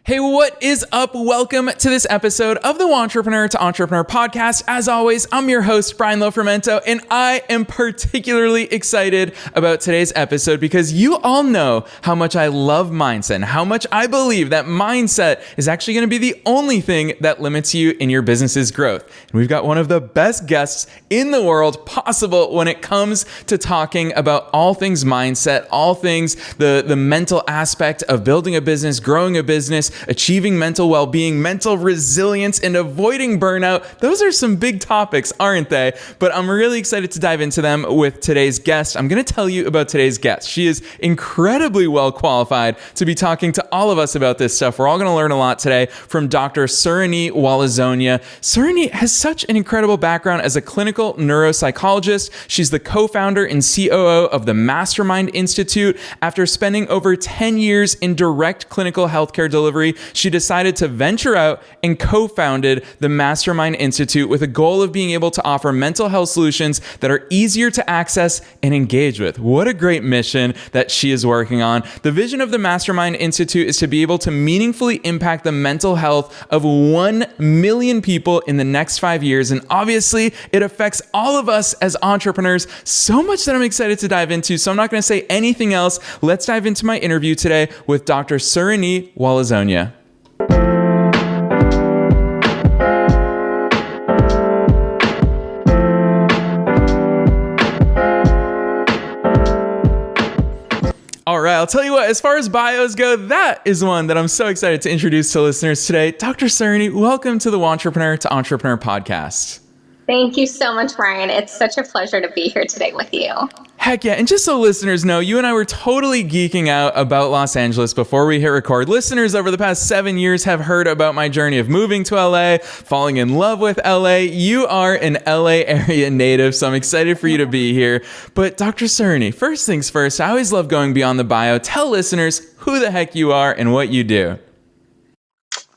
Hey, what is up? Welcome to this episode of the Wantrepreneur to Entrepreneur podcast. As always, I'm your host, Brian Lofermento, and I am particularly excited about today's episode because you all know how much I love mindset and how much I believe that mindset is actually going to be the only thing that limits you in your business's growth. And we've got one of the best guests in the world possible when it comes to talking about all things mindset, all things the mental aspect of building a business, growing a business, achieving mental well-being, mental resilience, and avoiding burnout. Those are some big topics, aren't they? But I'm really excited to dive into them with today's guest. I'm going to tell you about today's guest. She is incredibly well qualified to be talking to all of us about this stuff. We're all going to learn a lot today from Dr. Suranee Waleszonia. Suranee has such an incredible background as a clinical neuropsychologist. She's the co-founder and COO of the Mastermind Institute. After spending over 10 years in direct clinical healthcare delivery, she decided to venture out and co-founded the Mastermind Institute with a goal of being able to offer mental health solutions that are easier to access and engage with. What a great mission that she is working on. The vision of the Mastermind Institute is to be able to meaningfully impact the mental health of 1 million people in the next 5 years. And obviously, it affects all of us as entrepreneurs so much that I'm excited to dive into. So I'm not going to say anything else. Let's dive into my interview today with Dr. Suranee Waleszonia. All right, I'll tell you what, as far as bios go, that is one that I'm so excited to introduce to listeners today. Dr. Suranee, welcome to the Wantrepreneur to Entrepreneur podcast. Thank you so much, Brian. It's such a pleasure to be here today with you. Heck yeah. And just so listeners know, you and I were totally geeking out about Los Angeles before we hit record. Listeners over the past 7 years have heard about my journey of moving to LA, falling in love with LA. You are an LA area native, so I'm excited for you to be here. But Dr. Suranee, first things first, I always love going beyond the bio. Tell listeners who the heck you are and what you do.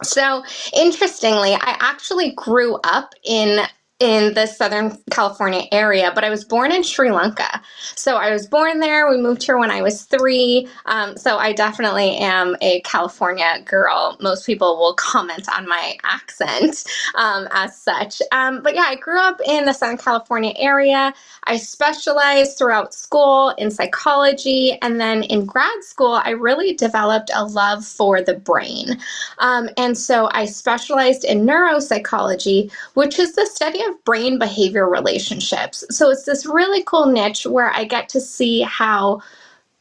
So, interestingly, I actually grew up in the Southern California area, but I was born in Sri Lanka. So I was born there. We moved here when I was 3. So I definitely am a California girl. Most people will comment on my accent as such. But yeah, I grew up in the Southern California area. I specialized throughout school in psychology. And then in grad school, I really developed a love for the brain. And so I specialized in neuropsychology, which is the study of brain behavior relationships. So it's this really cool niche where I get to see how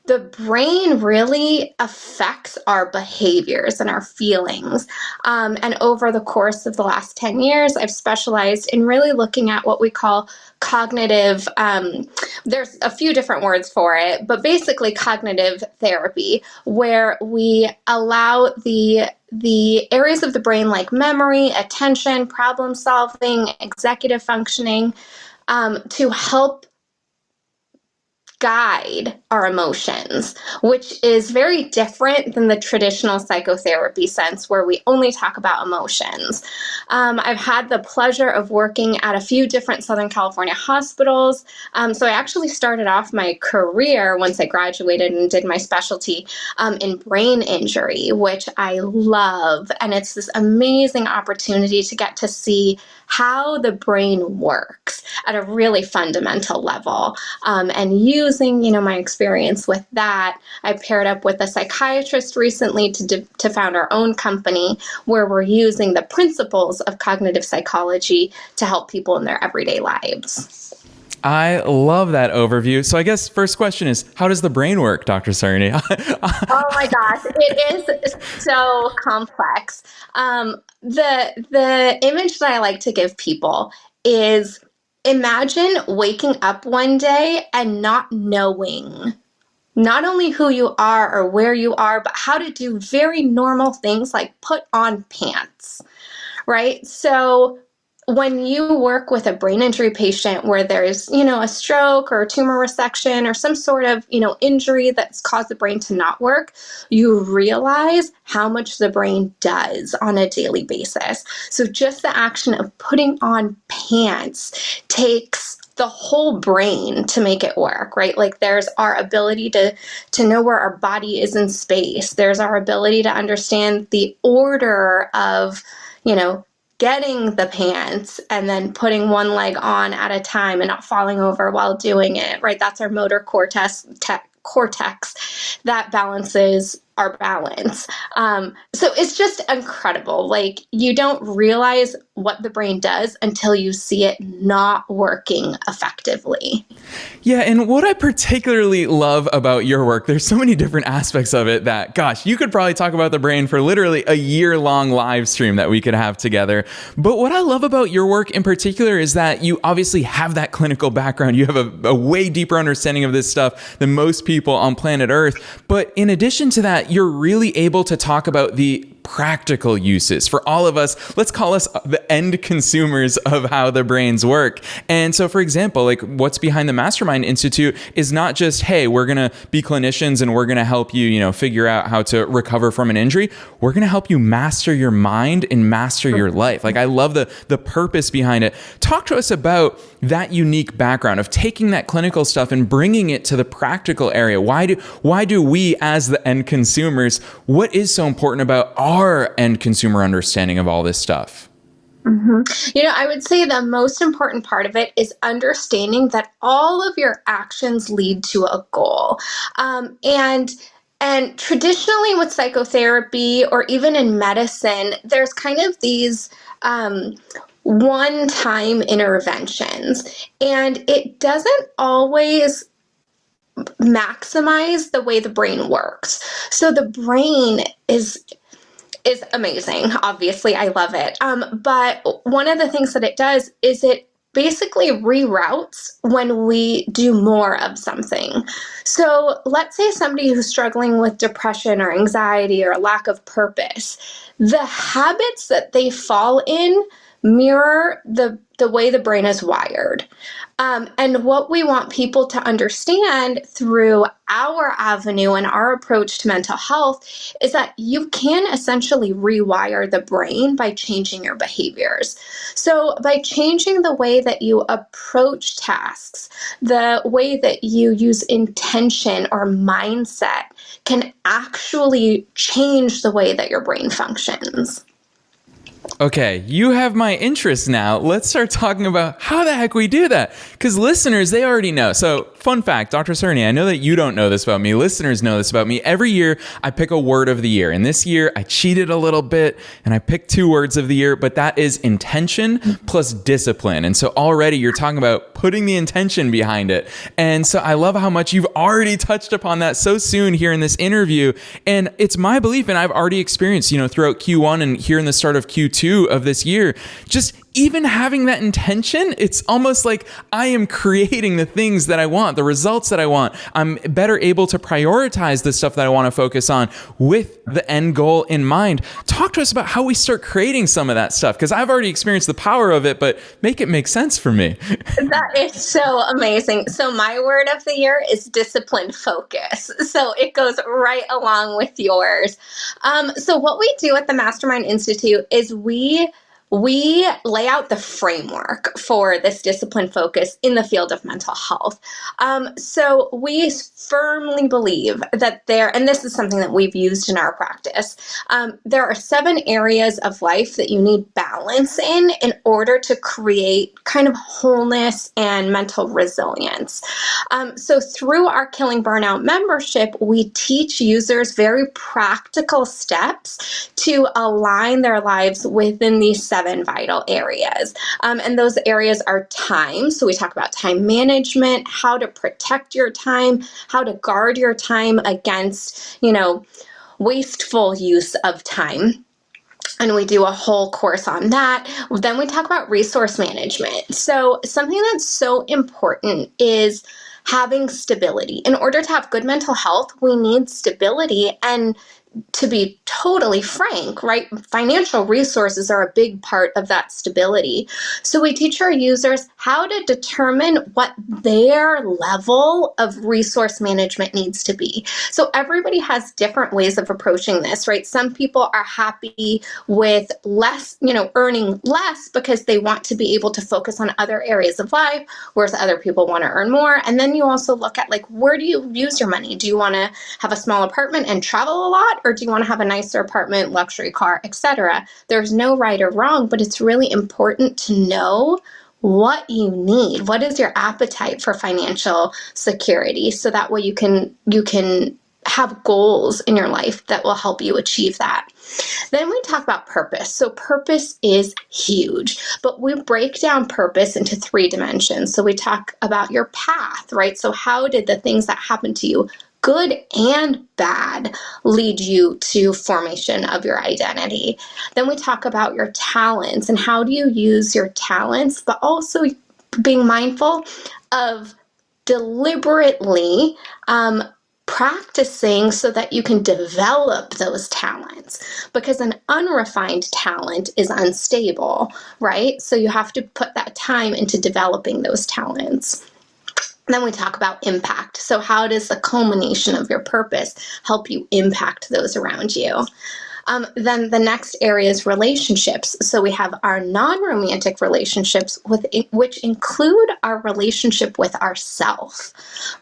the brain really affects our behaviors and our feelings. And over the course of the last 10 years, I've specialized in really looking at what we call cognitive, there's a few different words for it, but basically cognitive therapy, where we allow the areas of the brain like memory, attention, problem solving, executive functioning, to help guide our emotions, which is very different than the traditional psychotherapy sense where we only talk about emotions. I've had the pleasure of working at a few different Southern California hospitals. So I actually started off my career once I graduated and did my specialty in brain injury, which I love. And it's this amazing opportunity to get to see how the brain works at a really fundamental level. And using, my experience with that, I paired up with a psychiatrist recently to found our own company where we're using the principles of cognitive psychology to help people in their everyday lives. I love that overview. So I guess first question is, how does the brain work, Dr. Suranee? Oh my gosh, it is so complex. The image that I like to give people is, imagine waking up one day and not knowing not only who you are or where you are, but how to do very normal things like put on pants, right? So when you work with a brain injury patient where there's, a stroke or a tumor resection or some sort of, injury that's caused the brain to not work, you realize how much the brain does on a daily basis. So just the action of putting on pants takes the whole brain to make it work, right? Like there's our ability to know where our body is in space. There's our ability to understand the order of, getting the pants and then putting one leg on at a time and not falling over while doing it, right? That's our motor cortex that balances our balance. So it's just incredible. Like you don't realize what the brain does until you see it not working effectively. Yeah, and what I particularly love about your work, there's so many different aspects of it that, gosh, you could probably talk about the brain for literally a year-long live stream that we could have together. But what I love about your work in particular is that you obviously have that clinical background. You have a way deeper understanding of this stuff than most people on planet Earth. But in addition to that, you're really able to talk about the practical uses for all of us. Let's call us the end consumers of how the brains work. And so, for example, like what's behind the Mastermind Institute is not just, hey, we're going to be clinicians and we're going to help you, figure out how to recover from an injury. We're going to help you master your mind and master your life. Like I love the purpose behind it. Talk to us about that unique background of taking that clinical stuff and bringing it to the practical area. Why do we as the end consumers, what is so important about our end consumer understanding of all this stuff? Mm-hmm. I would say the most important part of it is understanding that all of your actions lead to a goal. And traditionally with psychotherapy or even in medicine, there's kind of these one-time interventions, and it doesn't always maximize the way the brain works. So the brain is amazing. Obviously, I love it. But one of the things that it does is it basically reroutes when we do more of something. So let's say somebody who's struggling with depression or anxiety or a lack of purpose, the habits that they fall in mirror the way the brain is wired. And what we want people to understand through our avenue and our approach to mental health is that you can essentially rewire the brain by changing your behaviors. So by changing the way that you approach tasks, the way that you use intention or mindset can actually change the way that your brain functions. Okay, you have my interest now. Let's start talking about how the heck we do that. Because listeners, they already know. So, fun fact, Dr. Suranee, I know that you don't know this about me. Listeners know this about me. Every year, I pick a word of the year. And this year, I cheated a little bit, and I picked 2 words of the year, but that is intention plus discipline. And so already you're talking about putting the intention behind it. And so I love how much you've already touched upon that so soon here in this interview. And it's my belief, and I've already experienced, throughout Q1 and here in the start of Q2 of this year, just even having that intention, it's almost like I am creating the things that I want, the results that I want. I'm better able to prioritize the stuff that I want to focus on with the end goal in mind. Talk to us about how we start creating some of that stuff, because I've already experienced the power of it, but make it make sense for me. That is so amazing. So my word of the year is discipline focus. So it goes right along with yours. So what we do at the Mastermind Institute is we lay out the framework for this discipline focus in the field of mental health. So we firmly believe that and this is something that we've used in our practice, there are 7 areas of life that you need balance in order to create kind of wholeness and mental resilience. So through our Killing Burnout membership, we teach users very practical steps to align their lives within these 7 vital areas. And those areas are time. So we talk about time management, how to protect your time, how to guard your time against, wasteful use of time. And we do a whole course on that. Then we talk about resource management. So something that's so important is having stability. In order to have good mental health, we need stability. And to be totally frank, right, financial resources are a big part of that stability. So we teach our users how to determine what their level of resource management needs to be. So everybody has different ways of approaching this, right? Some people are happy with less, earning less because they want to be able to focus on other areas of life, whereas other people want to earn more. And then you also look at, like, where do you use your money? Do you want to have a small apartment and travel a lot, or do you want to have a nicer apartment, luxury car, etc.? There's no right or wrong, but it's really important to know what you need. What is your appetite for financial security? So that way you can have goals in your life that will help you achieve that. Then we talk about purpose. So purpose is huge, but we break down purpose into 3 dimensions. So we talk about your path, right? So how did the things that happened to you, good and bad, lead you to formation of your identity? Then we talk about your talents and how do you use your talents, but also being mindful of deliberately practicing so that you can develop those talents, because an unrefined talent is unstable, right? So you have to put that time into developing those talents. Then we talk about impact. So how does the culmination of your purpose help you impact those around you? Then the next area is relationships. So we have our non-romantic relationships, which include our relationship with ourself,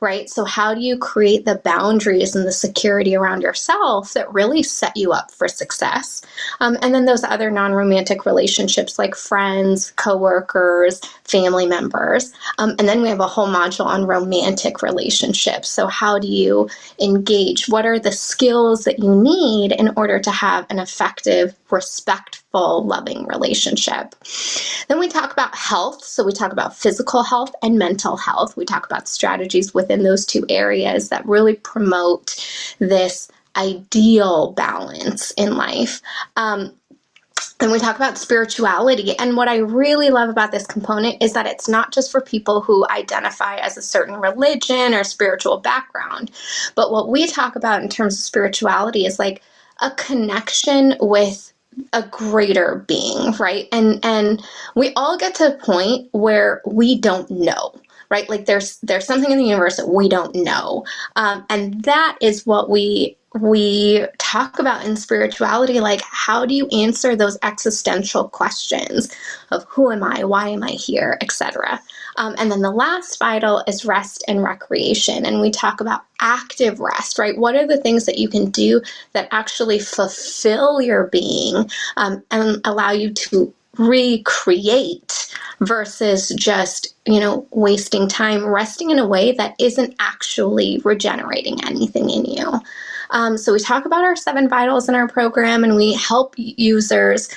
right? So how do you create the boundaries and the security around yourself that really set you up for success? And then those other non-romantic relationships like friends, coworkers, family members. And then we have a whole module on romantic relationships. So how do you engage? What are the skills that you need in order to have an effective, respectful, loving relationship? Then we talk about health. So we talk about physical health and mental health. We talk about strategies within those 2 areas that really promote this ideal balance in life. And we talk about spirituality. And what I really love about this component is that it's not just for people who identify as a certain religion or spiritual background, but what we talk about in terms of spirituality is like a connection with a greater being, right? And we all get to a point where we don't know, right? Like there's something in the universe that we don't know. And that is what we talk about in spirituality. Like, how do you answer those existential questions of who am I, why am I here, etc. And then the last vital is rest and recreation. And we talk about active rest, right? What are the things that you can do that actually fulfill your being and allow you to recreate versus just, wasting time resting in a way that isn't actually regenerating anything in you. So we talk about our 7 vitals in our program, and we help users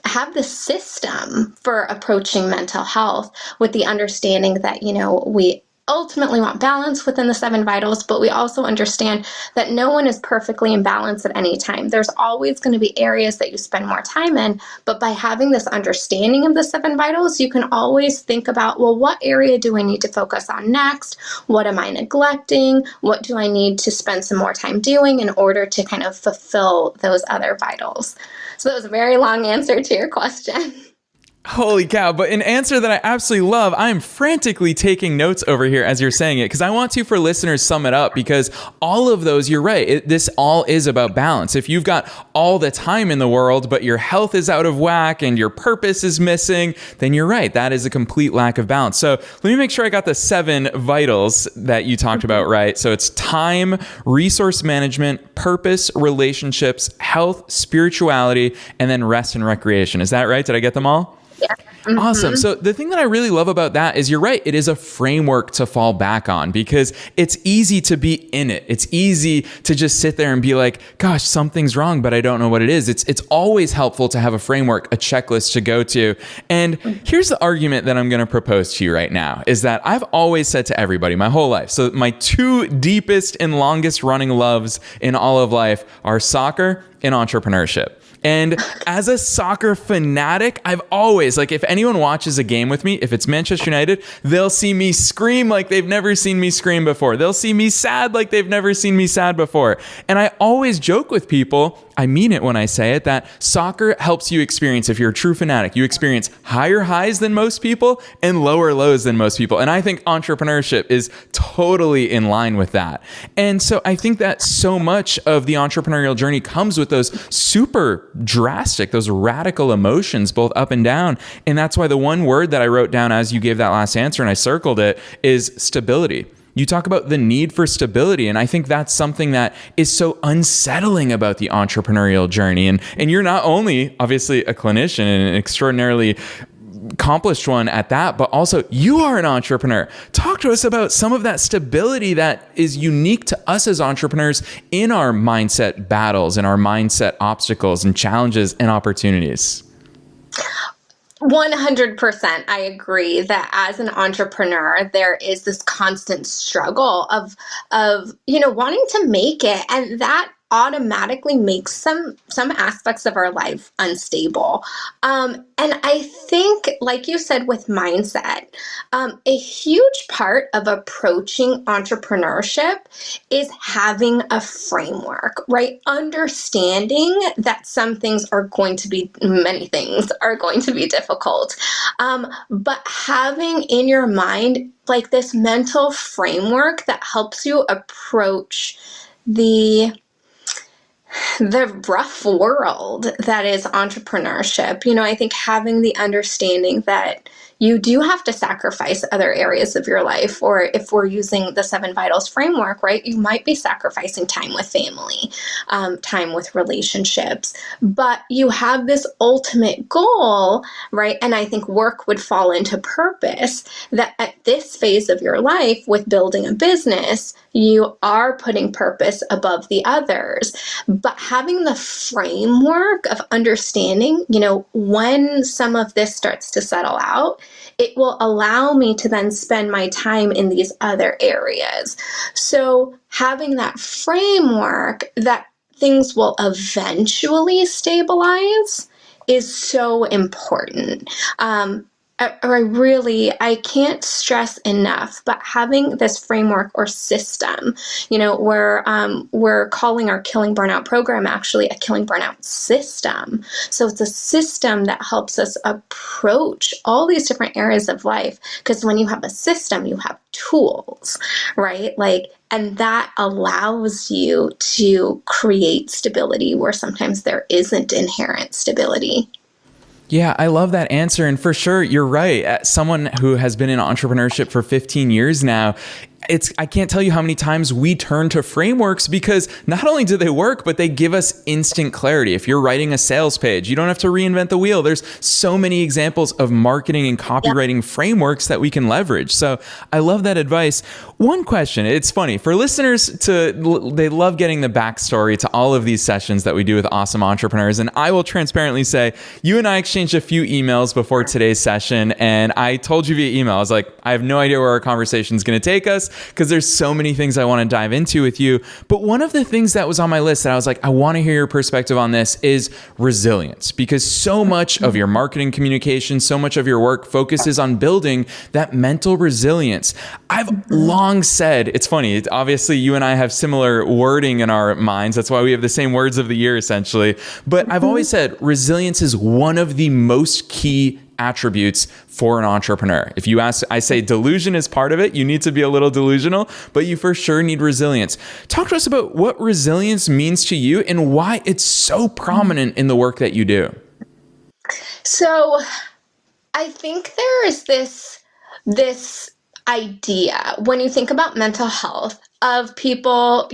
have the system for approaching mental health with the understanding that, we ultimately want balance within the 7 vitals, but we also understand that no one is perfectly in balance at any time. There's always going to be areas that you spend more time in, but by having this understanding of the 7 vitals, you can always think about, well, what area do I need to focus on next? What am I neglecting? What do I need to spend some more time doing in order to kind of fulfill those other vitals? So that was a very long answer to your question. Holy cow. But an answer that I absolutely love. I'm frantically taking notes over here as you're saying it, because I want to, for listeners, sum it up, because all of those, you're right. This all is about balance. If you've got all the time in the world, but your health is out of whack and your purpose is missing, then you're right. That is a complete lack of balance. So let me make sure I got the 7 vitals that you talked about right. So it's time, resource management, purpose, relationships, health, spirituality, and then rest and recreation. Is that right? Did I get them all? Yeah. Mm-hmm. Awesome. So the thing that I really love about that is you're right. It is a framework to fall back on, because it's easy to be in it. It's easy to just sit there and be like, gosh, something's wrong, but I don't know what it is. It's always helpful to have a framework, a checklist to go to. And here's the argument that I'm going to propose to you right now is that I've always said to everybody my whole life. So my 2 deepest and longest running loves in all of life are soccer in entrepreneurship. And as a soccer fanatic, I've always, like, if anyone watches a game with me, if it's Manchester United, they'll see me scream like they've never seen me scream before. They'll see me sad like they've never seen me sad before. And I always joke with people, I mean it when I say it, that soccer helps you experience, if you're a true fanatic, you experience higher highs than most people and lower lows than most people. And I think entrepreneurship is totally in line with that. And so I think that so much of the entrepreneurial journey comes with those super drastic, those radical emotions, both up and down. And that's why the one word that I wrote down as you gave that last answer, and I circled it, is stability. You talk about the need for stability, and I think that's something that is so unsettling about the entrepreneurial journey. And you're not only obviously a clinician and an extraordinarily accomplished one at that, but also you are an entrepreneur. Talk to us about some of that stability that is unique to us as entrepreneurs in our mindset battles and our mindset obstacles and challenges and opportunities. 100%. I agree that as an entrepreneur, there is this constant struggle of wanting to make it, and that automatically makes some aspects of our life unstable. And I think, like you said, with mindset, a huge part of approaching entrepreneurship is having a framework, right? Understanding that many things are going to be difficult. But having in your mind, like, this mental framework that helps you approach the rough world that is entrepreneurship. I think having the understanding that you do have to sacrifice other areas of your life, or if we're using the 7 Vitals framework, right, you might be sacrificing time with family, time with relationships, but you have this ultimate goal, right? And I think work would fall into purpose, that at this phase of your life with building a business, you are putting purpose above the others. But having the framework of understanding, when some of this starts to settle out, it will allow me to then spend my time in these other areas. So having that framework that things will eventually stabilize is so important. I can't stress enough, but having this framework or system, we're calling our Killing Burnout program actually a Killing Burnout system. So it's a system that helps us approach all these different areas of life, because when you have a system, you have tools, right? And that allows you to create stability where sometimes there isn't inherent stability. Yeah, I love that answer. And for sure, you're right. As someone who has been in entrepreneurship for 15 years now, I can't tell you how many times we turn to frameworks, because not only do they work, but they give us instant clarity. If you're writing a sales page, you don't have to reinvent the wheel. There's so many examples of marketing and copywriting frameworks that we can leverage. So I love that advice. One question, it's funny for listeners they love getting the backstory to all of these sessions that we do with awesome entrepreneurs. And I will transparently say, you and I exchanged a few emails before today's session, and I told you via email, I was like, I have no idea where our conversation is going to take us, because there's so many things I want to dive into with you. But one of the things that was on my list that I was like, I want to hear your perspective on this is resilience, because so much of your marketing communication, so much of your work focuses on building that mental resilience. I've long said, it's funny, obviously you and I have similar wording in our minds. That's why we have the same words of the year, essentially. But I've always said resilience is one of the most key attributes for an entrepreneur. If you ask, I say delusion is part of it. You need to be a little delusional, but you for sure need resilience. Talk to us about what resilience means to you and why it's so prominent in the work that you do. So I think there is this idea when you think about mental health of people,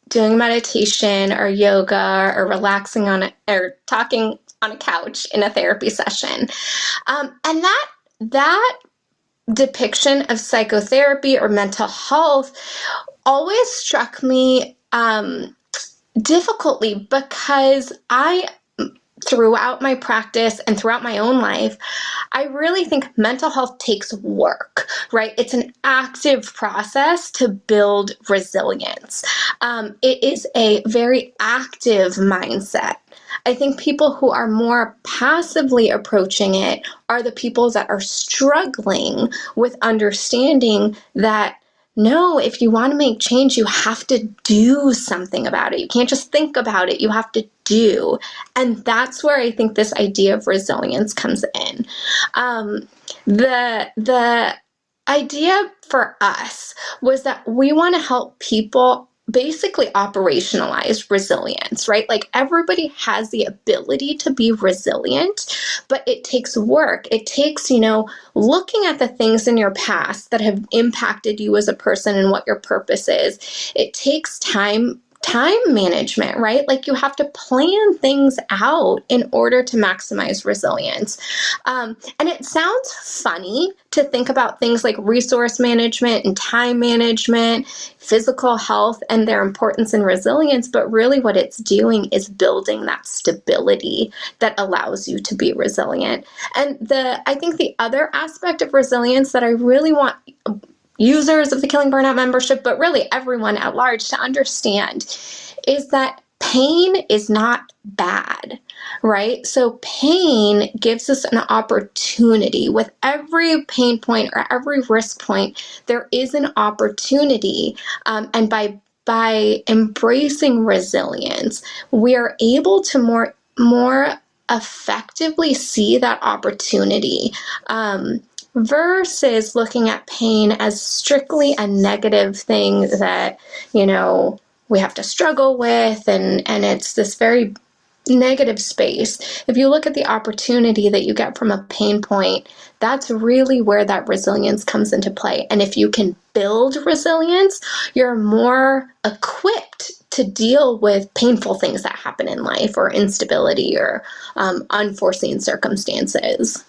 doing meditation or yoga or relaxing on it or talking on a couch in a therapy session. And that depiction of psychotherapy or mental health always struck me difficultly, because throughout my practice and throughout my own life, I really think mental health takes work, right? It's an active process to build resilience. It is a very active mindset. I think people who are more passively approaching it are the people that are struggling with understanding that no, if you want to make change, you have to do something about it. You can't just think about it, you have to do. And that's where I think this idea of resilience comes in. The idea for us was that we want to help people basically operationalize resilience, right? Like everybody has the ability to be resilient, but it takes work. It takes, looking at the things in your past that have impacted you as a person and what your purpose is. It takes time management, right? Like you have to plan things out in order to maximize resilience. And it sounds funny to think about things like resource management and time management, physical health, and their importance in resilience, but really what it's doing is building that stability that allows you to be resilient. And I think the other aspect of resilience that I really want users of the Killing Burnout membership, but really everyone at large to understand is that pain is not bad, right? So pain gives us an opportunity. With every pain point or every risk point, there is an opportunity. And by embracing resilience, we are able to more effectively see that opportunity. Versus looking at pain as strictly a negative thing that, we have to struggle with, and it's this very negative space. If you look at the opportunity that you get from a pain point, that's really where that resilience comes into play. And if you can build resilience, you're more equipped to deal with painful things that happen in life or instability or unforeseen circumstances.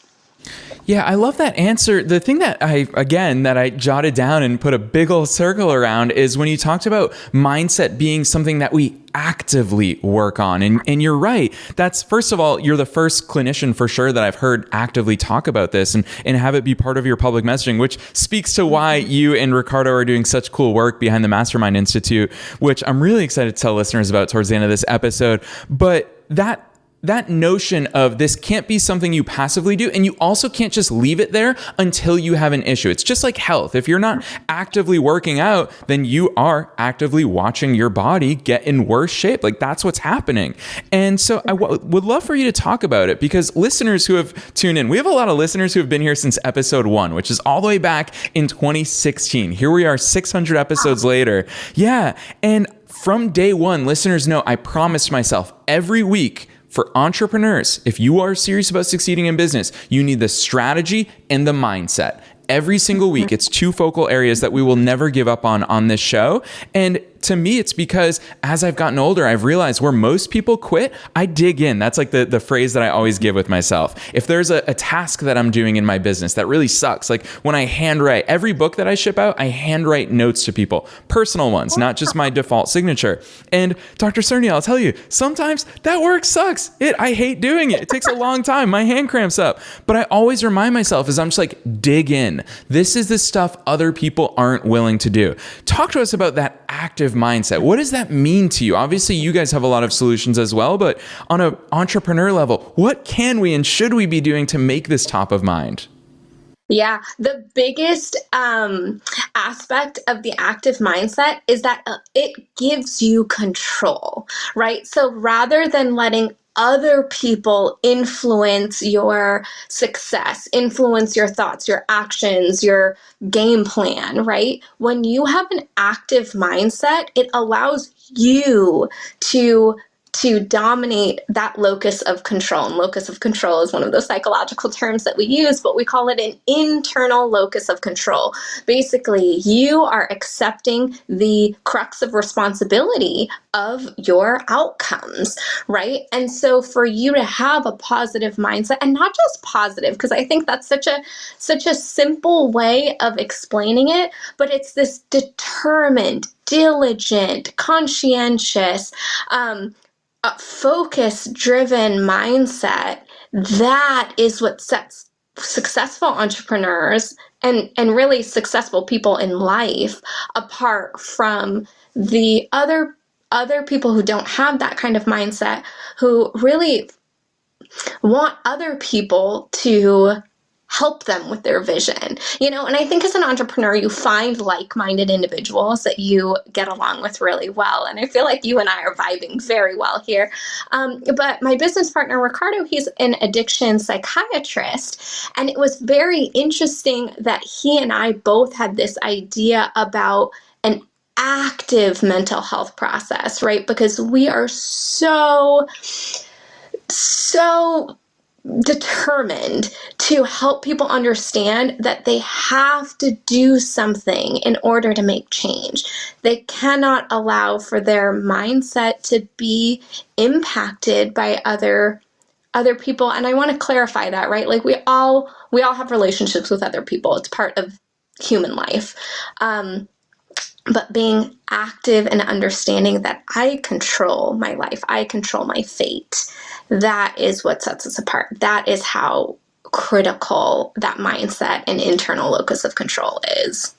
Yeah, I love that answer. The thing that I jotted down and put a big old circle around is when you talked about mindset being something that we actively work on. And you're right. That's, first of all, you're the first clinician for sure that I've heard actively talk about this and have it be part of your public messaging, which speaks to why you and Ricardo are doing such cool work behind the Mastermind Institute, which I'm really excited to tell listeners about towards the end of this episode. But that notion of this can't be something you passively do, and you also can't just leave it there until you have an issue. It's just like health. If you're not actively working out, then you are actively watching your body get in worse shape. Like that's what's happening. And so I would love for you to talk about it, because listeners who have tuned in, we have a lot of listeners who have been here since episode 1, which is all the way back in 2016. Here we are 600 episodes later. Yeah. And from day one, listeners know I promised myself every week, for entrepreneurs, if you are serious about succeeding in business, you need the strategy and the mindset. Every single week, it's 2 focal areas that we will never give up on this show. And to me, it's because as I've gotten older, I've realized where most people quit, I dig in. That's like the phrase that I always give with myself. If there's a task that I'm doing in my business that really sucks, like when I handwrite, every book that I ship out, I handwrite notes to people, personal ones, not just my default signature. And Dr. Suranee, I'll tell you, sometimes that work sucks. I hate doing it. It takes a long time. My hand cramps up. But I always remind myself as I'm just like, dig in. This is the stuff other people aren't willing to do. Talk to us about that active mindset. What does that mean to you? Obviously, you guys have a lot of solutions as well, but on an entrepreneur level, what can we and should we be doing to make this top of mind? Yeah, the biggest aspect of the active mindset is that it gives you control, right? So rather than letting other people influence your success, influence your thoughts, your actions, your game plan, right? When you have an active mindset, it allows you to dominate that locus of control. And locus of control is one of those psychological terms that we use, but we call it an internal locus of control. Basically, you are accepting the crux of responsibility of your outcomes, right? And so for you to have a positive mindset, and not just positive, because I think that's such a simple way of explaining it, but it's this determined, diligent, conscientious, focus-driven mindset, that is what sets successful entrepreneurs and really successful people in life apart from the other people who don't have that kind of mindset, who really want other people to help them with their vision, And I think as an entrepreneur, you find like-minded individuals that you get along with really well. And I feel like you and I are vibing very well here. But my business partner, Ricardo, he's an addiction psychiatrist. And it was very interesting that he and I both had this idea about an active mental health process, right? Because we are so determined to help people understand that they have to do something in order to make change. They cannot allow for their mindset to be impacted by other people. And I want to clarify that, right? Like we all have relationships with other people. It's part of human life. But being active and understanding that I control my life, I control my fate, that is what sets us apart. That is how critical that mindset and internal locus of control is.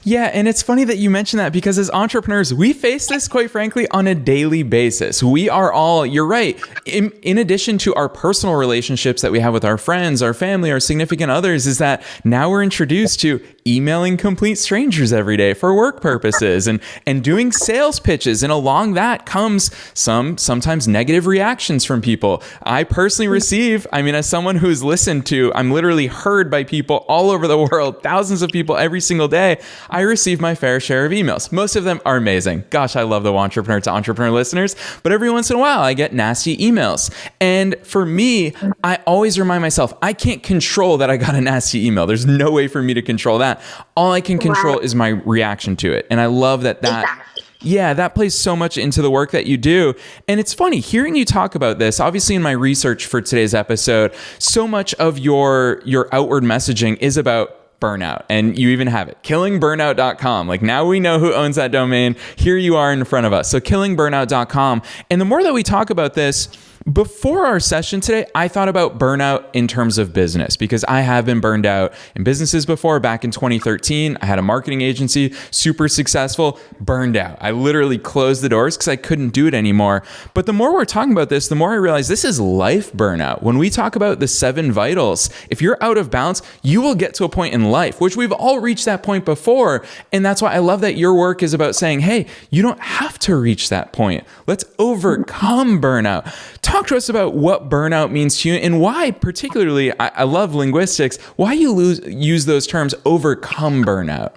Yeah, and it's funny that you mention that, because as entrepreneurs, we face this, quite frankly, on a daily basis. We are all, you're right, in addition to our personal relationships that we have with our friends, our family, our significant others, is that now we're introduced to emailing complete strangers every day for work purposes and doing sales pitches. And along that comes sometimes negative reactions from people. I personally receive, as someone who's listened to, I'm literally heard by people all over the world, thousands of people every single day. I receive my fair share of emails. Most of them are amazing. Gosh, I love the entrepreneur to entrepreneur listeners, but every once in a while I get nasty emails. And for me, I always remind myself, I can't control that I got a nasty email. There's no way for me to control that. All I can control is my reaction to it. And I love that. Exactly. Yeah, that plays so much into the work that you do. And it's funny hearing you talk about this. Obviously, in my research for today's episode, so much of your outward messaging is about burnout. And you even have it, killingburnout.com. Like, now we know who owns that domain. Here you are in front of us. So killingburnout.com. And the more that we talk about this, before our session today, I thought about burnout in terms of business, because I have been burned out in businesses before. Back in 2013, I had a marketing agency, super successful, burned out. I literally closed the doors because I couldn't do it anymore. But the more we're talking about this, the more I realize this is life burnout. When we talk about the 7 vitals, if you're out of balance, you will get to a point in life, which we've all reached that point before. And that's why I love that your work is about saying, hey, you don't have to reach that point. Let's overcome burnout. Talk to us about what burnout means to you and why, particularly, I love linguistics, why you use those terms, overcome burnout.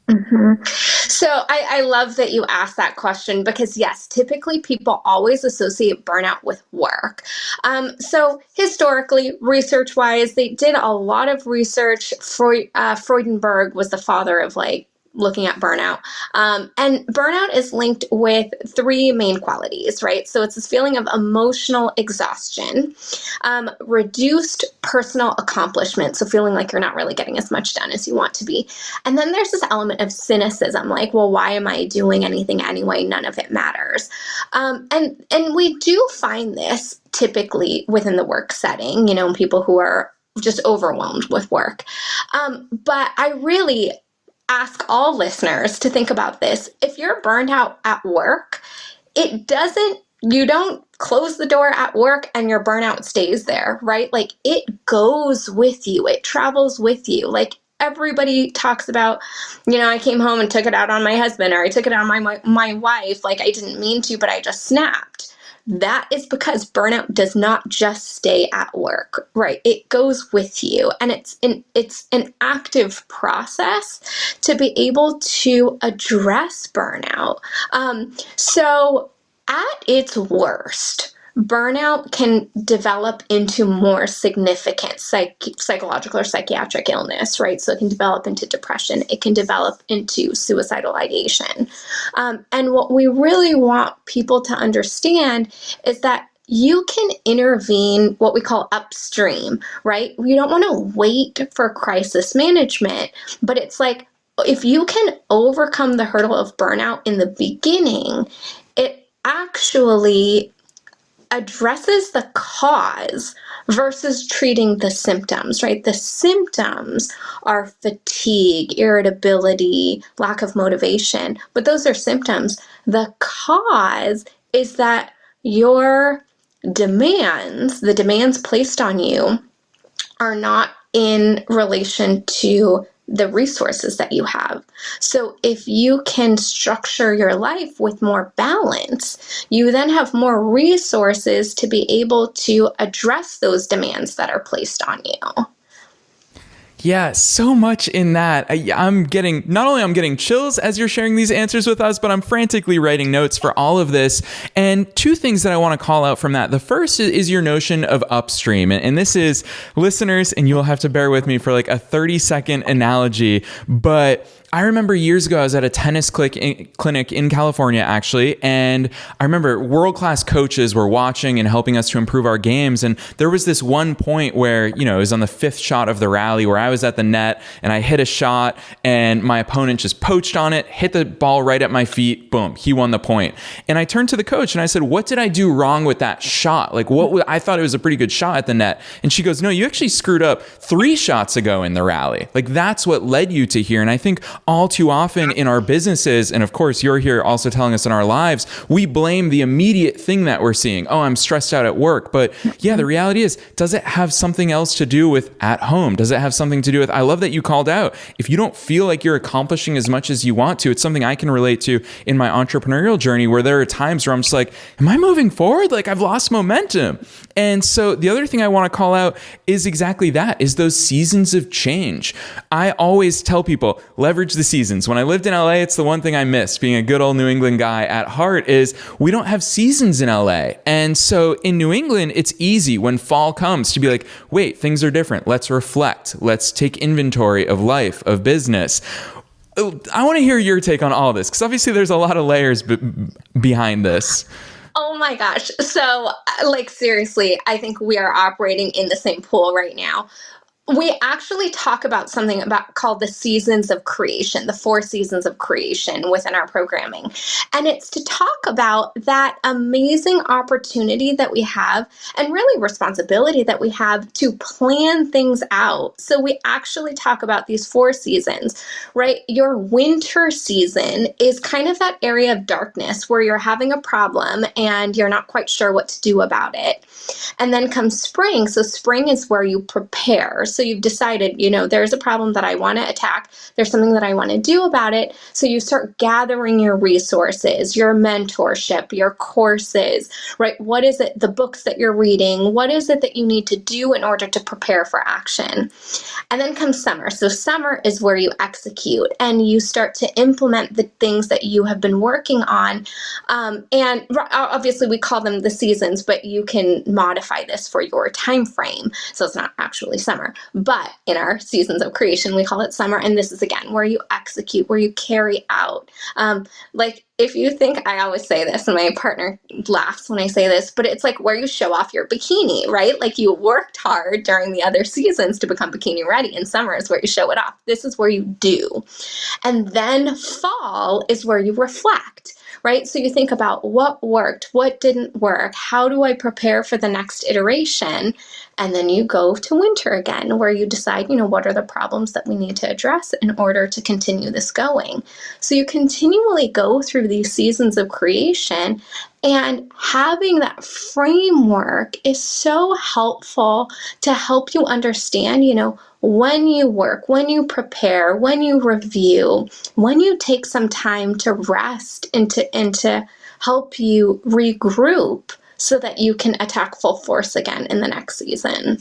Mm-hmm. So I love that you asked that question, because yes, typically people always associate burnout with work. So historically, research-wise, they did a lot of research. Freudenberg was the father of looking at burnout. And burnout is linked with 3 main qualities, right? So it's this feeling of emotional exhaustion, reduced personal accomplishment, so feeling like you're not really getting as much done as you want to be. And then there's this element of cynicism, like, well, why am I doing anything anyway? None of it matters. And we do find this typically within the work setting, people who are just overwhelmed with work. But I really ask all listeners to think about this. If you're burned out at work, you don't close the door at work and your burnout stays there, right? Like, it goes with you. It travels with you. Like, everybody talks about, I came home and took it out on my husband, or I took it out on my wife. Like, I didn't mean to, but I just snapped. That is because burnout does not just stay at work, right? It goes with you, and it's an active process to be able to address burnout. So at its worst, burnout can develop into more significant psychological or psychiatric illness, right? So it can develop into depression. It can develop into suicidal ideation. And what we really want people to understand is that you can intervene what we call upstream, right? You don't want to wait for crisis management, but it's like, if you can overcome the hurdle of burnout in the beginning, it actually addresses the cause versus treating the symptoms, right? The symptoms are fatigue, irritability, lack of motivation, but those are symptoms. The cause is that your demands, the demands placed on you, are not in relation to the resources that you have. So if you can structure your life with more balance, you then have more resources to be able to address those demands that are placed on you. Yeah, so much in that. I'm getting chills as you're sharing these answers with us, but I'm frantically writing notes for all of this. And two things that I want to call out from that. The first is your notion of upstream. And this is, listeners, and you'll have to bear with me for like a 30-second analogy, but I remember years ago, I was at a tennis clinic in California, actually, and I remember world-class coaches were watching and helping us to improve our games, and there was this one point where, it was on the 5th shot of the rally where I was at the net, and I hit a shot, and my opponent just poached on it, hit the ball right at my feet, boom, he won the point. And I turned to the coach, and I said, what did I do wrong with that shot? Like, I thought it was a pretty good shot at the net. And she goes, no, you actually screwed up 3 shots ago in the rally. Like, that's what led you to here. And I think all too often in our businesses, and of course you're here also telling us in our lives, we blame the immediate thing that we're seeing. Oh, I'm stressed out at work. But yeah, the reality is, does it have something else to do with at home? Does it have something to do with, I love that you called out, if you don't feel like you're accomplishing as much as you want to, it's something I can relate to in my entrepreneurial journey, where there are times where I'm just like, am I moving forward? Like, I've lost momentum. And so the other thing I want to call out is exactly that, is those seasons of change. I always tell people, leverage the seasons. When I lived in LA, it's the one thing I missed, being a good old New England guy at heart, is we don't have seasons in LA. And so in New England, it's easy when fall comes to be like, wait, things are different. Let's reflect. Let's take inventory of life, of business. I want to hear your take on all this, because obviously there's a lot of layers behind this. Oh my gosh. So, seriously, I think we are operating in the same pool right now. We actually talk about something called the seasons of creation, the 4 seasons of creation within our programming. And it's to talk about that amazing opportunity that we have, and really responsibility that we have, to plan things out. So we actually talk about these 4 seasons, right? Your winter season is kind of that area of darkness where you're having a problem and you're not quite sure what to do about it. And then comes spring. So spring is where you prepare. So you've decided, there's a problem that I want to attack. There's something that I want to do about it. So you start gathering your resources, your mentorship, your courses, right? What is it, the books that you're reading? What is it that you need to do in order to prepare for action? And then comes summer. So summer is where you execute and you start to implement the things that you have been working on. And obviously we call them the seasons, but you can modify this for your time frame. So it's not actually summer, but in our seasons of creation, we call it summer. And this is, again, where you execute, where you carry out. If you think, I always say this, and my partner laughs when I say this, but it's like where you show off your bikini, right? Like, you worked hard during the other seasons to become bikini ready, and summer is where you show it off. This is where you do. And then fall is where you reflect, right? So you think about what worked, what didn't work, how do I prepare for the next iteration? And then you go to winter again, where you decide, what are the problems that we need to address in order to continue this going. So you continually go through these seasons of creation, and having that framework is so helpful to help you understand, when you work, when you prepare, when you review, when you take some time to rest and to help you regroup so that you can attack full force again in the next season.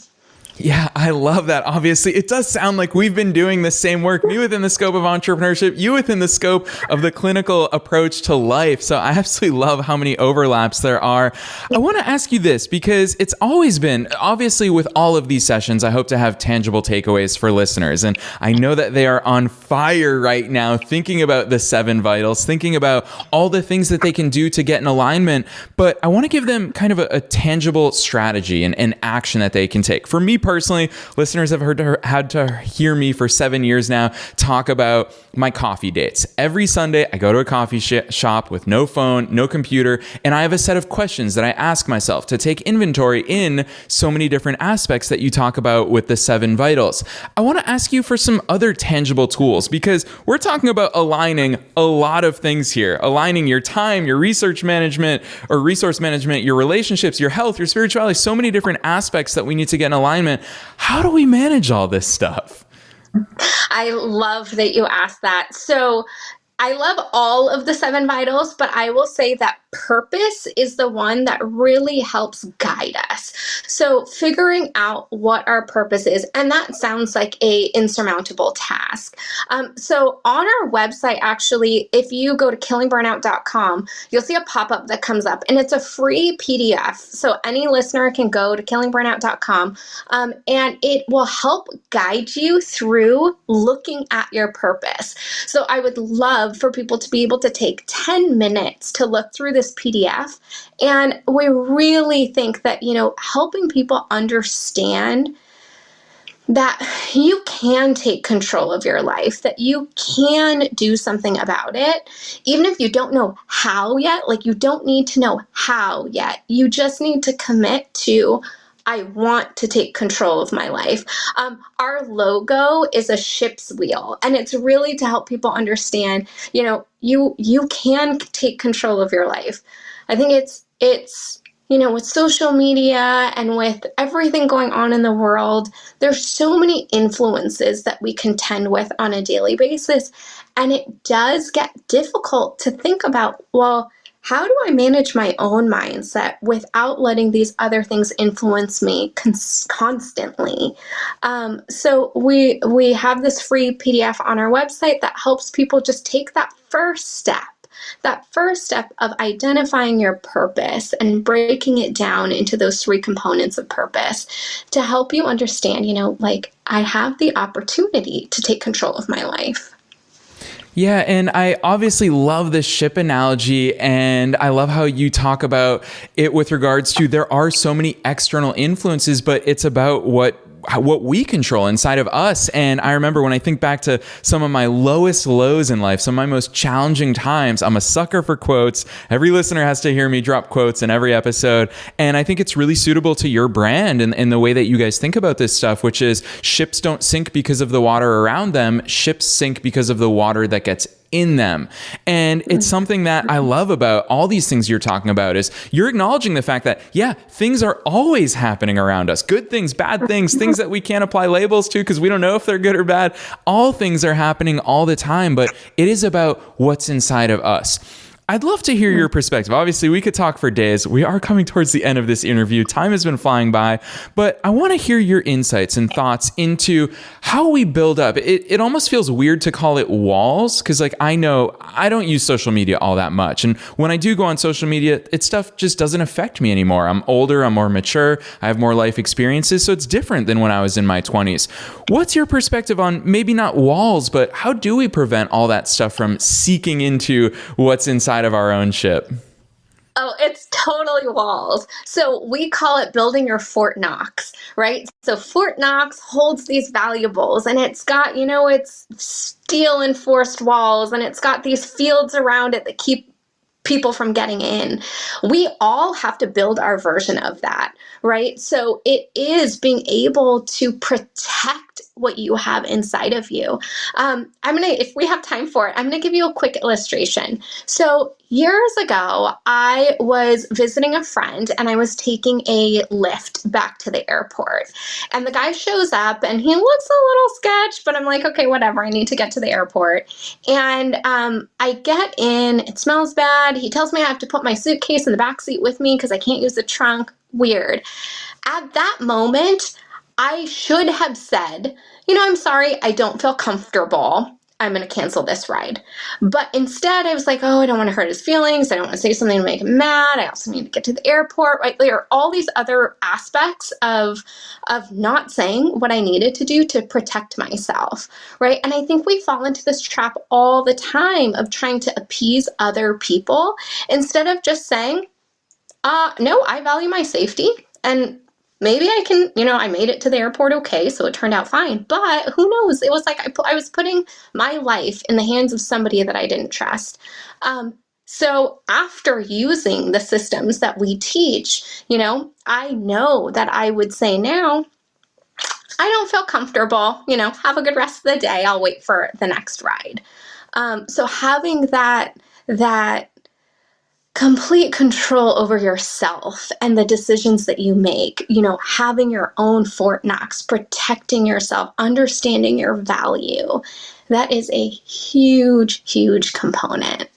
Yeah, I love that. Obviously, it does sound like we've been doing the same work, me within the scope of entrepreneurship, you within the scope of the clinical approach to life. So I absolutely love how many overlaps there are. I want to ask you this, because it's always been, obviously with all of these sessions, I hope to have tangible takeaways for listeners. And I know that they are on fire right now, thinking about the 7 vitals, thinking about all the things that they can do to get in alignment. But I want to give them kind of a tangible strategy and action that they can take. For me personally, listeners have had to hear me for 7 years now talk about my coffee dates. Every Sunday, I go to a coffee shop with no phone, no computer, and I have a set of questions that I ask myself to take inventory in so many different aspects that you talk about with the 7 vitals. I want to ask you for some other tangible tools, because we're talking about aligning a lot of things here, aligning your time, your research management or resource management, your relationships, your health, your spirituality, so many different aspects that we need to get in alignment. How do we manage all this stuff? I love that you asked that. So I love all of the 7 vitals, but I will say that purpose is the one that really helps guide us. So figuring out what our purpose is, and that sounds like a insurmountable task. So on our website, actually, if you go to killingburnout.com, you'll see a pop-up that comes up, and it's a free PDF. So any listener can go to killingburnout.com, and it will help guide you through looking at your purpose. So I would love for people to be able to take 10 minutes to look through this PDF. And we really think that, helping people understand that you can take control of your life, that you can do something about it, even if you don't know how yet. Like, you don't need to know how yet. You just need to commit to, I want to take control of my life. Our logo is a ship's wheel, and it's really to help people understand, you can take control of your life. I think it's with social media and with everything going on in the world, there's so many influences that we contend with on a daily basis, and it does get difficult to think about, well, how do I manage my own mindset without letting these other things influence me constantly? So we have this free PDF on our website that helps people just take that first step of identifying your purpose and breaking it down into those 3 components of purpose to help you understand, I have the opportunity to take control of my life. Yeah, and I obviously love this ship analogy, and I love how you talk about it with regards to there are so many external influences, but it's about what we control inside of us. And I remember when I think back to some of my lowest lows in life, some of my most challenging times, I'm a sucker for quotes. Every listener has to hear me drop quotes in every episode. And I think it's really suitable to your brand and the way that you guys think about this stuff, which is ships don't sink because of the water around them. Ships sink because of the water that gets in them. And it's something that I love about all these things you're talking about is you're acknowledging the fact that, yeah, things are always happening around us. Good things, bad things, things that we can't apply labels to because we don't know if they're good or bad. All things are happening all the time, but it is about what's inside of us. I'd love to hear your perspective. Obviously, we could talk for days. We are coming towards the end of this interview. Time has been flying by, but I want to hear your insights and thoughts into how we build up. It almost feels weird to call it walls because, I know I don't use social media all that much. And when I do go on social media, stuff just doesn't affect me anymore. I'm older, I'm more mature, I have more life experiences, so it's different than when I was in my 20s. What's your perspective on maybe not walls, but how do we prevent all that stuff from seeking into what's inside of our own ship? Oh, it's totally walls. So we call it building your Fort Knox, right? So Fort Knox holds these valuables, and it's got, it's steel enforced walls, and it's got these fields around it that keep people from getting in. We all have to build our version of that, right? So it is being able to protect what you have inside of you. If we have time for it, I'm gonna give you a quick illustration. So years ago, I was visiting a friend and I was taking a lift back to the airport. And the guy shows up and he looks a little sketch, but I'm like, okay, whatever, I need to get to the airport. And I get in, it smells bad. He tells me I have to put my suitcase in the back seat with me because I can't use the trunk. Weird. At that moment, I should have said, I'm sorry, I don't feel comfortable. I'm going to cancel this ride. But instead, I was like, I don't want to hurt his feelings. I don't want to say something to make him mad. I also need to get to the airport, right? There are all these other aspects of not saying what I needed to do to protect myself, right? And I think we fall into this trap all the time of trying to appease other people instead of just saying, no, I value my safety, and maybe I can, I made it to the airport okay, so it turned out fine. But who knows? It was like I was putting my life in the hands of somebody that I didn't trust. So after using the systems that we teach, I know that I would say now, I don't feel comfortable, have a good rest of the day. I'll wait for the next ride. So having that complete control over yourself and the decisions that you make, having your own Fort Knox, protecting yourself, understanding your value, that is a huge, huge component.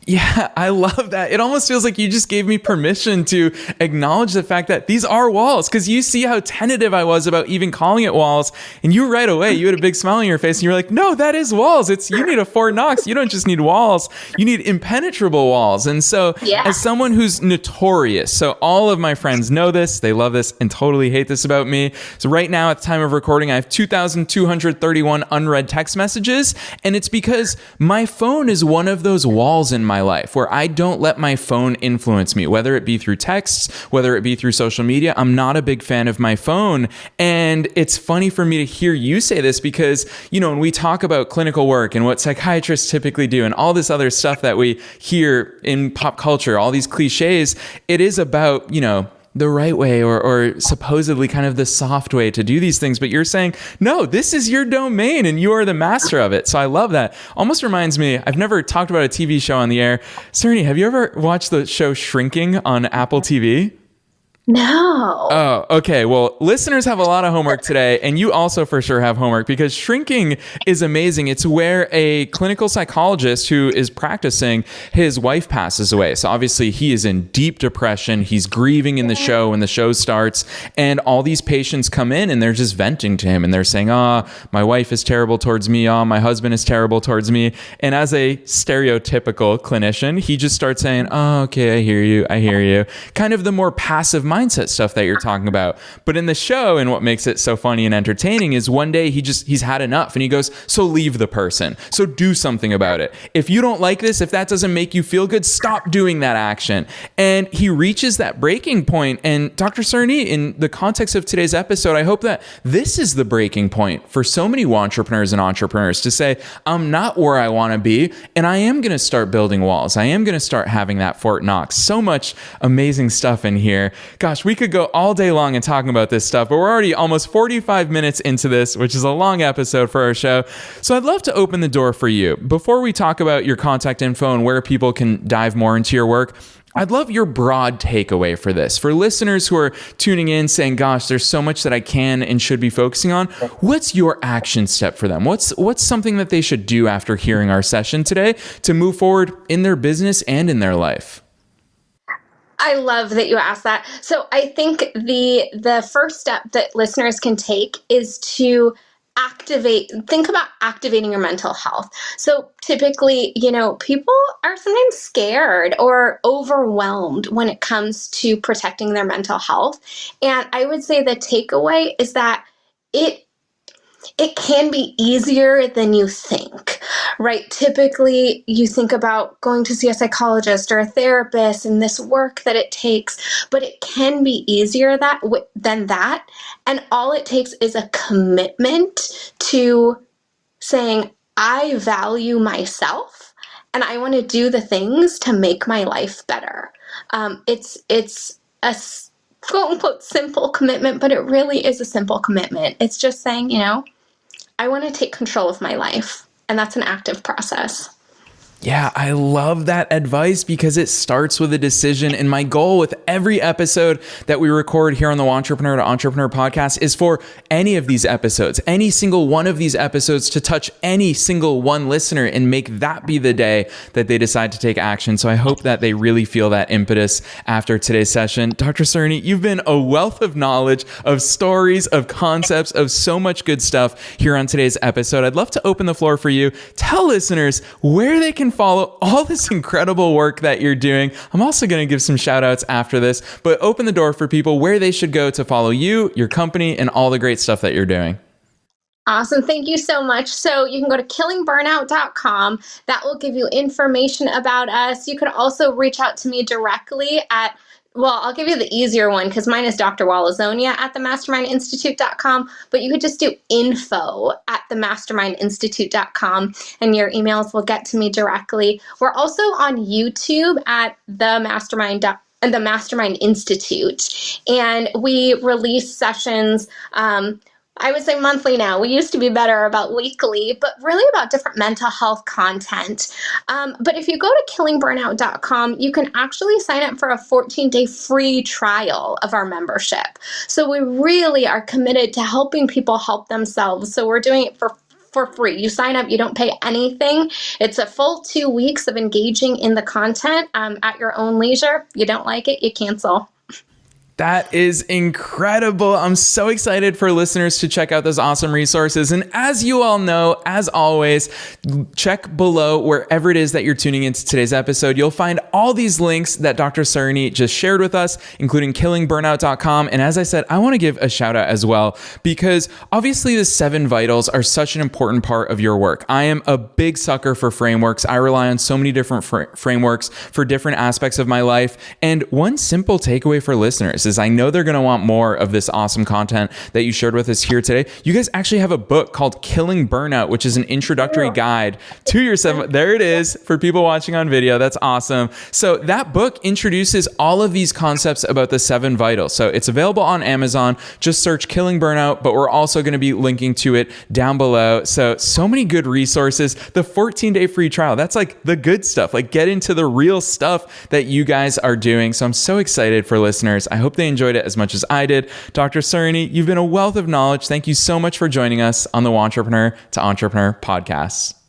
Yeah, I love that. It almost feels like you just gave me permission to acknowledge the fact that these are walls, because you see how tentative I was about even calling it walls. And you right away, you had a big smile on your face and you're like, no, that is walls. You need a Fort Knox. You don't just need walls. You need impenetrable walls. And so as someone who's notorious, so all of my friends know this, they love this and totally hate this about me. So right now at the time of recording, I have 2,231 unread text messages. And it's because my phone is one of those walls in my life where I don't let my phone influence me, whether it be through texts, whether it be through social media. I'm not a big fan of my phone. And it's funny for me to hear you say this because, when we talk about clinical work and what psychiatrists typically do and all this other stuff that we hear in pop culture, all these cliches, it is about, the right way or supposedly kind of the soft way to do these things. But you're saying, no, this is your domain and you are the master of it. So I love that. Almost reminds me, I've never talked about a TV show on the air. Suranee, have you ever watched the show Shrinking on Apple TV? No. Oh, okay. Well, listeners have a lot of homework today, and you also for sure have homework because Shrinking is amazing. It's where a clinical psychologist who is practicing, his wife passes away. So obviously he is in deep depression. He's grieving in the show when the show starts, and all these patients come in and they're just venting to him and they're saying, my wife is terrible towards me. My husband is terrible towards me. And as a stereotypical clinician, he just starts saying, okay, I hear you. I hear you. Kind of the more passive mindset stuff that you're talking about. But in the show, and what makes it so funny and entertaining is one day he's had enough and he goes, so leave the person. So do something about it. If you don't like this, if that doesn't make you feel good, stop doing that action. And he reaches that breaking point. And Dr. Suranee, in the context of today's episode, I hope that this is the breaking point for so many entrepreneurs and entrepreneurs to say, I'm not where I want to be. And I am going to start building walls. I am going to start having that Fort Knox. So much amazing stuff in here. Gosh, we could go all day long and talking about this stuff, but we're already almost 45 minutes into this, which is a long episode for our show. So I'd love to open the door for you. Before we talk about your contact info and where people can dive more into your work, I'd love your broad takeaway for this. For listeners who are tuning in saying, gosh, there's so much that I can and should be focusing on. What's your action step for them? What's something that they should do after hearing our session today to move forward in their business and in their life? I love that you asked that. So I think the first step that listeners can take is to think about activating your mental health. So typically, people are sometimes scared or overwhelmed when it comes to protecting their mental health. And I would say the takeaway is that it can be easier than you think, right? Typically, you think about going to see a psychologist or a therapist and this work that it takes, but it can be easier than that. And all it takes is a commitment to saying, I value myself and I want to do the things to make my life better. It's a quote unquote simple commitment, but it really is a simple commitment. It's just saying, I want to take control of my life. And that's an active process. Yeah, I love that advice because it starts with a decision. And my goal with every episode that we record here on the Entrepreneur to Entrepreneur podcast is for any of these episodes, any single one of these episodes to touch any single one listener and make that be the day that they decide to take action. So I hope that they really feel that impetus after today's session. Dr. Suranee, you've been a wealth of knowledge, of stories, of concepts, of so much good stuff here on today's episode. I'd love to open the floor for you. Tell listeners where they can follow all this incredible work that you're doing. I'm also going to give some shout outs after this, but open the door for people where they should go to follow you, your company, and all the great stuff that you're doing. Awesome. Thank you so much. So you can go to killingburnout.com. That will give you information about us. You could also reach out to me directly at Well, I'll give you the easier one because mine is Dr. Waleszonia at themastermindinstitute.com, but you could just do info at themastermindinstitute.com and your emails will get to me directly. We're also on YouTube at the Mastermind Institute, and we release sessions. I would say monthly now. We used to be better about weekly, but really about different mental health content. But if you go to killingburnout.com, you can actually sign up for a 14-day free trial of our membership. So we really are committed to helping people help themselves. So we're doing it for free. You sign up, you don't pay anything. It's a full 2 weeks of engaging in the content at your own leisure. You don't like it, you cancel. That is incredible. I'm so excited for listeners to check out those awesome resources. And as you all know, as always, check below wherever it is that you're tuning into today's episode. You'll find all these links that Dr. Suranee just shared with us, including killingburnout.com. And as I said, I want to give a shout out as well, because obviously the 7 vitals are such an important part of your work. I am a big sucker for frameworks. I rely on so many different frameworks for different aspects of my life. And one simple takeaway for listeners is I know they're going to want more of this awesome content that you shared with us here today. You guys actually have a book called Killing Burnout, which is an introductory guide to your 7. There it is for people watching on video. That's awesome. So that book introduces all of these concepts about the 7 vitals. So it's available on Amazon. Just search Killing Burnout, but we're also going to be linking to it down below. So many good resources. The 14-day free trial, that's like the good stuff. Like get into the real stuff that you guys are doing. So I'm so excited for listeners. I hope they enjoyed it as much as I did. Dr. Suranee, you've been a wealth of knowledge. Thank you so much for joining us on the Wantrepreneur to Entrepreneur podcast.